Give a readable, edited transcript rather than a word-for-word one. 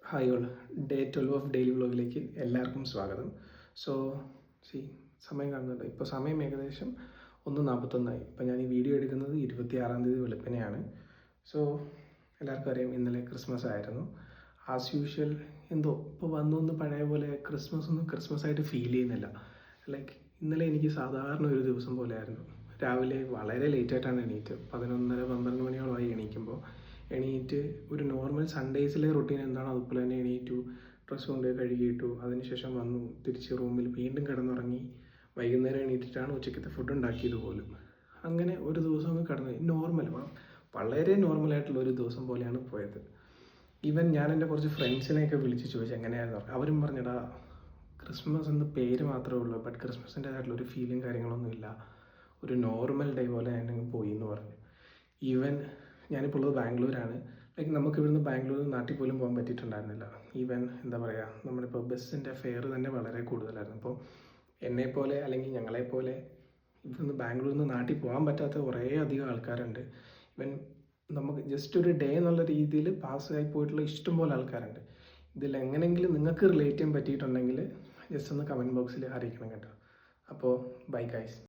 Hi all, day 12 of daily വ്ളോഗിലേക്ക് എല്ലാവർക്കും സ്വാഗതം. സോ സമയം കാണുന്നുണ്ട്. ഇപ്പോൾ സമയം ഏകദേശം 1:41. ഇപ്പോൾ ഞാൻ ഈ വീഡിയോ എടുക്കുന്നത് 26-ാം തീയതി വെളുപ്പിനെയാണ്. സോ എല്ലാവർക്കും അറിയാം, ഇന്നലെ ക്രിസ്മസ് ആയിരുന്നു. ആസ് യൂഷ്വൽ എന്തോ ഇപ്പോൾ വന്നൊന്ന് പഴയ പോലെ ക്രിസ്മസ് ആയിട്ട് ഫീൽ ചെയ്യുന്നില്ല. ലൈക്ക് ഇന്നലെ എനിക്ക് സാധാരണ ഒരു ദിവസം പോലെ ആയിരുന്നു. രാവിലെ വളരെ ലേറ്റായിട്ടാണ് എണീറ്റ്, 11:30-12 മണിയോളമായി എണീറ്റ് ഒരു നോർമൽ സൺഡേസിലെ റുട്ടീൻ എന്താണോ അതുപോലെ തന്നെ എണീറ്റു, ഡ്രസ്സ് കൊണ്ട് കഴുകിയിട്ടു, അതിനുശേഷം വന്നു തിരിച്ച് റൂമിൽ വീണ്ടും കിടന്നുറങ്ങി. വൈകുന്നേരം എണീറ്റിട്ടാണ് ഉച്ചയ്ക്കത്തെ ഫുഡ് ഉണ്ടാക്കിയത് പോലും. അങ്ങനെ ഒരു ദിവസം അങ്ങ് കടന്നു. വളരെ നോർമലായിട്ടുള്ള ഒരു ദിവസം പോലെയാണ് പോയത്. ഈവൻ ഞാൻ എൻ്റെ കുറച്ച് ഫ്രണ്ട്സിനെയൊക്കെ വിളിച്ച് ചോദിച്ചു എങ്ങനെയായിരുന്നു. അവരും പറഞ്ഞടാ, ക്രിസ്മസ് എന്ന് പേര് മാത്രമേ ഉള്ളൂ, ബട്ട് ക്രിസ്മസിൻ്റെതായിട്ടുള്ള ഒരു ഫീലും കാര്യങ്ങളൊന്നും ഇല്ല, ഒരു നോർമൽ ഡേ പോലെ ഞാൻ പോയി എന്ന് പറഞ്ഞു. ഈവൻ ഞാനിപ്പോൾ ഉള്ളത് ബാംഗ്ലൂരാണ്. ലൈക്ക് നമുക്ക് ഇവിടുന്ന് ബാംഗ്ലൂരിൽ നാട്ടിൽ പോലും പോകാൻ പറ്റിയിട്ടുണ്ടായിരുന്നില്ല. ഈവൻ എന്താ പറയുക, നമ്മളിപ്പോൾ ബസ്സിൻ്റെ ഫെയർ തന്നെ വളരെ കൂടുതലായിരുന്നു. അപ്പോൾ എന്നെപ്പോലെ അല്ലെങ്കിൽ ഞങ്ങളെപ്പോലെ ഇവിടുന്ന് ബാംഗ്ലൂരിൽ നിന്ന് നാട്ടിൽ പോകാൻ പറ്റാത്ത കുറേ അധികം ആൾക്കാരുണ്ട്. ഈവൻ നമുക്ക് ജസ്റ്റ് ഒരു ഡേ എന്നുള്ള രീതിയിൽ പാസ്സായി പോയിട്ടുള്ള ഇഷ്ടംപോലെ ആൾക്കാരുണ്ട്. ഇതിൽ എങ്ങനെയെങ്കിലും നിങ്ങൾക്ക് റിലേറ്റ് ചെയ്യാൻ പറ്റിയിട്ടുണ്ടെങ്കിൽ ജസ്റ്റ് ഒന്ന് കമൻറ്റ് ബോക്സിൽ അറിയിക്കണം കേട്ടോ. അപ്പോൾ ബൈ ഗൈസ്.